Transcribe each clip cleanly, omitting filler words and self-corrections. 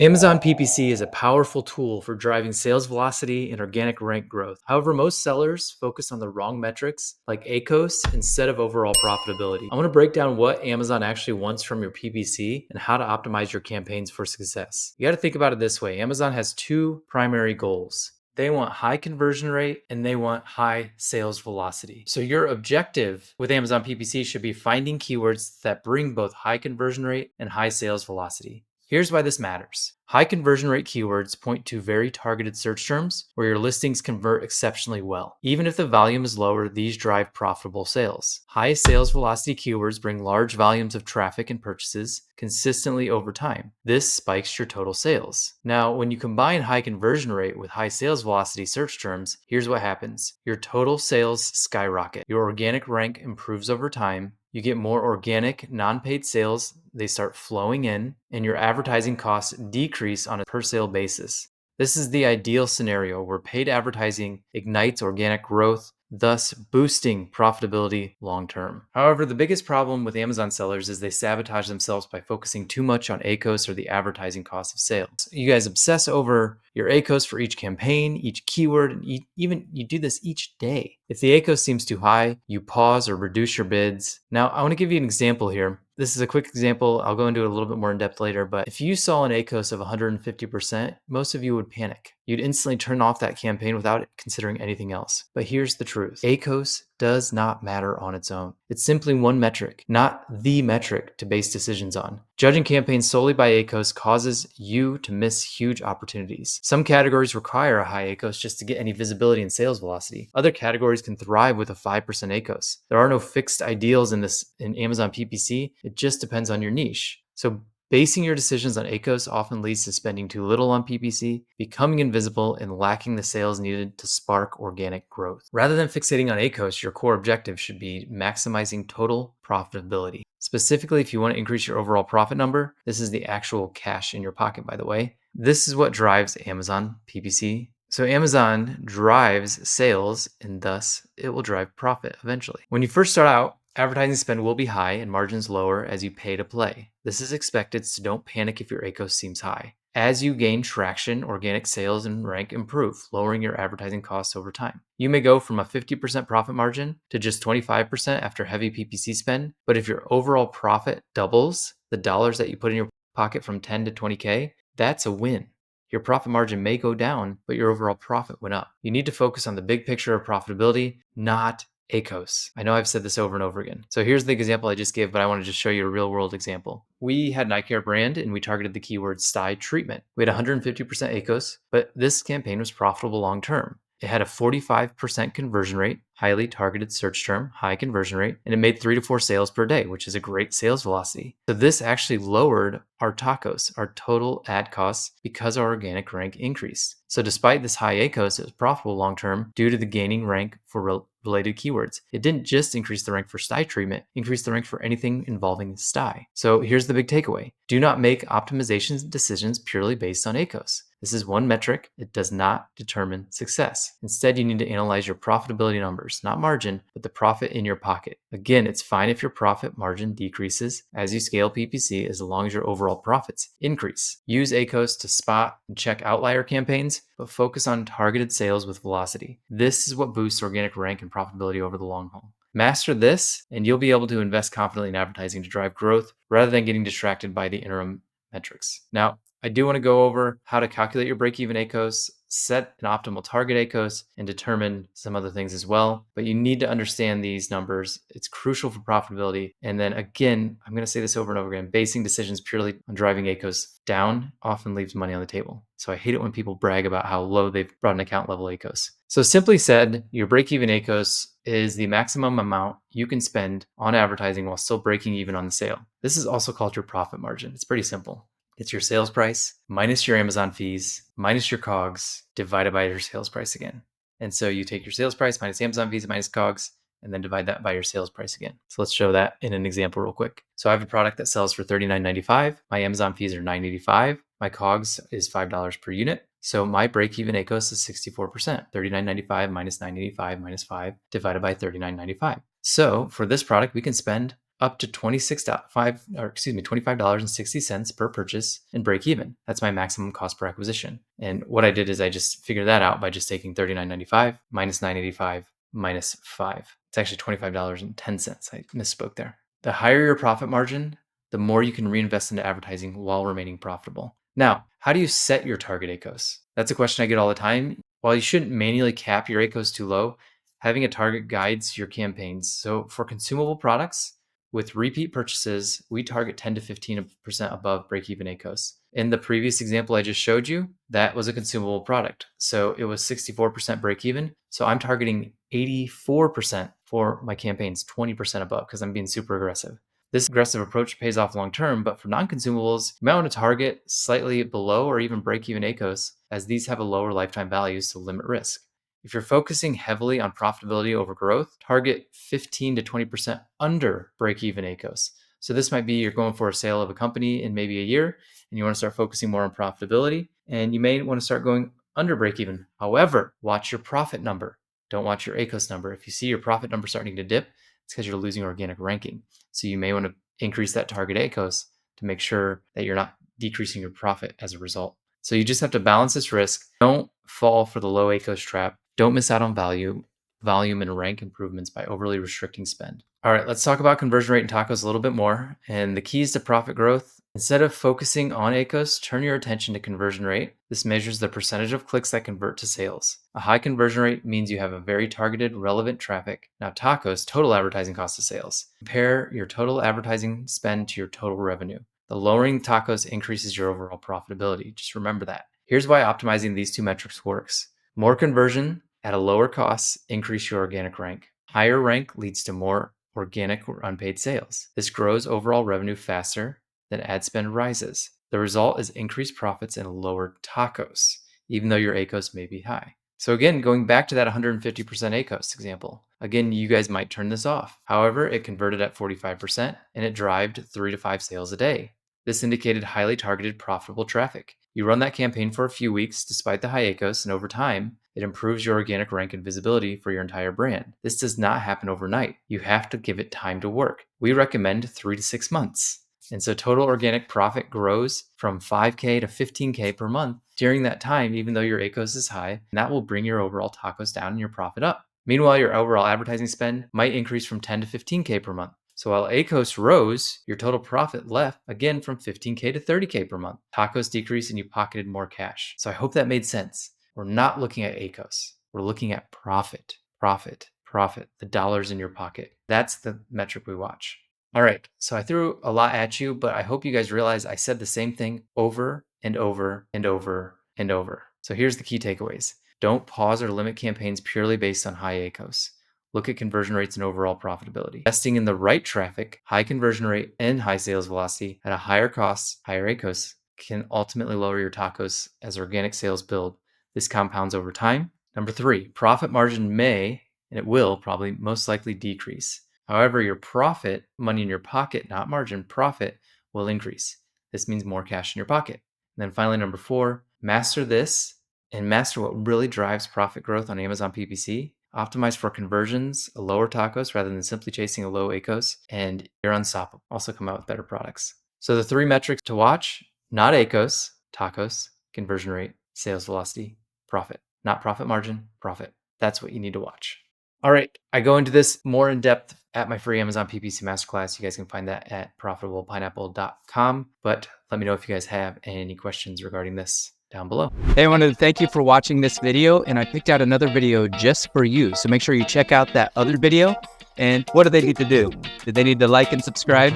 Amazon PPC is a powerful tool for driving sales velocity and organic rank growth. However, most sellers focus on the wrong metrics like ACoS instead of overall profitability. I want to break down what Amazon actually wants from your PPC and how to optimize your campaigns for success. You got to think about it this way. Amazon has two primary goals. They want high conversion rate and they want high sales velocity. So your objective with Amazon PPC should be finding keywords that bring both high conversion rate and high sales velocity. Here's why this matters. High conversion rate keywords point to very targeted search terms where your listings convert exceptionally well. Even if the volume is lower, these drive profitable sales. High sales velocity keywords bring large volumes of traffic and purchases consistently over time. This spikes your total sales. Now, when you combine high conversion rate with high sales velocity search terms, here's what happens. Your total sales skyrocket. Your organic rank improves over time. You get more organic, non-paid sales. They start flowing in, and your advertising costs decrease on a per sale basis. This is the ideal scenario where paid advertising ignites organic growth, thus boosting profitability long term. However, the biggest problem with Amazon sellers is they sabotage themselves by focusing too much on ACoS or the advertising cost of sales. You guys obsess over your ACoS for each campaign, each keyword, and even you do this each day. If the ACoS seems too high, you pause or reduce your bids. Now, I want to give you an example here. This is a quick example. I'll go into it a little bit more in depth later, but if you saw an ACoS of 150%, most of you would panic. You'd instantly turn off that campaign without considering anything else. But here's the truth. ACoS does not matter on its own. It's simply one metric, not the metric to base decisions on. Judging campaigns solely by ACoS causes you to miss huge opportunities. Some categories require a high ACoS just to get any visibility and sales velocity. Other categories can thrive with a 5% ACoS. There are no fixed ideals in Amazon PPC. It just depends on your niche. So basing your decisions on ACoS often leads to spending too little on PPC, becoming invisible, and lacking the sales needed to spark organic growth. Rather than fixating on ACoS, your core objective should be maximizing total profitability. Specifically, if you want to increase your overall profit number, this is the actual cash in your pocket, by the way. This is what drives Amazon PPC. So Amazon drives sales, and thus it will drive profit eventually. When you first start out, advertising spend will be high and margins lower as you pay to play. This is expected, so don't panic if your ACoS seems high. As you gain traction, organic sales and rank improve, lowering your advertising costs over time. You may go from a 50% profit margin to just 25% after heavy PPC spend, but if your overall profit doubles, the dollars that you put in your pocket from 10 to 20K, that's a win. Your profit margin may go down, but your overall profit went up. You need to focus on the big picture of profitability, not ACoS. I know I've said this over and over again. So here's the example I just gave, but I want to just show you a real world example. We had an eye care brand and we targeted the keyword sty treatment. We had 150% ACoS, but this campaign was profitable long term. It had a 45% conversion rate, highly targeted search term, high conversion rate, and it made 3 to 4 sales per day, which is a great sales velocity. So this actually lowered our TACoS, our total ad costs, because our organic rank increased. So despite this high ACoS, it was profitable long term due to the gaining rank for related keywords. It didn't just increase the rank for sty treatment, it increased the rank for anything involving sty. So here's the big takeaway. Do not make optimization decisions purely based on ACoS. This is one metric. It does not determine success. Instead, you need to analyze your profitability numbers, not margin, but the profit in your pocket. Again, it's fine if your profit margin decreases as you scale PPC as long as your overall profits increase. Use ACoS to spot and check outlier campaigns, but focus on targeted sales with velocity. This is what boosts organic rank and profitability over the long haul. Master this, and you'll be able to invest confidently in advertising to drive growth rather than getting distracted by the interim metrics. Now, I do want to go over how to calculate your break-even ACoS, set an optimal target ACoS, and determine some other things as well. But you need to understand these numbers. It's crucial for profitability. And then again, I'm going to say this over and over again, basing decisions purely on driving ACoS down often leaves money on the table. So I hate it when people brag about how low they've brought an account level ACoS. So simply said, your break-even ACoS is the maximum amount you can spend on advertising while still breaking even on the sale. This is also called your profit margin. It's pretty simple. It's your sales price minus your Amazon fees, minus your COGS, divided by your sales price again. And so you take your sales price minus Amazon fees minus COGS, and then divide that by your sales price again. So let's show that in an example real quick. So I have a product that sells for $39.95. My Amazon fees are $9.85. My COGS is $5 per unit. So my break-even ACoS is 64%, $39.95 minus $9.85 minus 5 divided by $39.95. So for this product, we can spend up to $25.60 per purchase and break even. That's my maximum cost per acquisition. And what I did is I just figured that out by just taking $39.95 minus $9.85 minus 5. It's actually $25.10. I misspoke there. The higher your profit margin, the more you can reinvest into advertising while remaining profitable. Now, how do you set your target ACoS? That's a question I get all the time. While you shouldn't manually cap your ACoS too low, having a target guides your campaigns. So for consumable products, with repeat purchases, we target 10 to 15% above break-even ACoS. In the previous example I just showed you, that was a consumable product. So it was 64% break-even. So I'm targeting 84% for my campaigns, 20% above, because I'm being super aggressive. This aggressive approach pays off long-term, but for non-consumables, you might want to target slightly below or even break-even ACoS, as these have a lower lifetime value, so limit risk. If you're focusing heavily on profitability over growth, target 15 to 20% under break-even ACoS. So this might be you're going for a sale of a company in maybe a year, and you want to start focusing more on profitability, and you may want to start going under break-even. However, watch your profit number. Don't watch your ACoS number. If you see your profit number starting to dip, it's because you're losing organic ranking. So you may want to increase that target ACoS to make sure that you're not decreasing your profit as a result. So you just have to balance this risk. Don't fall for the low ACoS trap. Don't miss out on volume and rank improvements by overly restricting spend. All right, let's talk about conversion rate and tacos a little bit more. And the keys to profit growth. Instead of focusing on ACoS, turn your attention to conversion rate. This measures the percentage of clicks that convert to sales. A high conversion rate means you have a very targeted, relevant traffic. Now, tacos, total advertising cost of sales. Compare your total advertising spend to your total revenue. The lowering tacos increases your overall profitability. Just remember that. Here's why optimizing these two metrics works. More conversion at a lower cost increase your organic rank. Higher rank leads to more organic or unpaid sales. This grows overall revenue faster than ad spend rises. The result is increased profits and lower tacos, even though your ACoS may be high. So again, going back to that 150% ACoS example, again, you guys might turn this off. However, it converted at 45% and it drove 3 to 5 sales a day. This indicated highly targeted, profitable traffic. You run that campaign for a few weeks despite the high ACoS, and over time, it improves your organic rank and visibility for your entire brand. This does not happen overnight. You have to give it time to work. We recommend 3 to 6 months. And so total organic profit grows from 5K to 15K per month during that time, even though your ACoS is high, and that will bring your overall tacos down and your profit up. Meanwhile, your overall advertising spend might increase from 10 to 15K per month. So while ACoS rose, your total profit left again from 15K to 30K per month. Tacos decreased and you pocketed more cash. So I hope that made sense. We're not looking at ACoS. We're looking at profit, the dollars in your pocket. That's the metric we watch. All right, so I threw a lot at you, but I hope you guys realize I said the same thing over and over and over and over. So here's the key takeaways. Don't pause or limit campaigns purely based on high ACoS. Look at conversion rates and overall profitability. Investing in the right traffic, high conversion rate, and high sales velocity at a higher cost, higher ACoS can ultimately lower your tacos as organic sales build. This compounds over time. Number 3, profit margin may, and it will probably most likely decrease. However, your profit, money in your pocket, not margin, profit will increase. This means more cash in your pocket. And then finally, number 4, master this and master what really drives profit growth on Amazon PPC. Optimize for conversions, a lower tacos rather than simply chasing a low ACoS, and you're unstoppable. Also come out with better products. So the 3 metrics to watch, not ACoS, tacos, conversion rate, sales velocity, profit. Not profit margin, profit. That's what you need to watch. All right, I go into this more in depth at my free Amazon PPC Masterclass. You guys can find that at profitablepineapple.com. But let me know if you guys have any questions regarding this down below. Hey, I wanted to thank you for watching this video, and I picked out another video just for you. So make sure you check out that other video. And what do they need to do? Do they need to like and subscribe?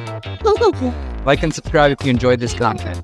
Like and subscribe if you enjoyed this content.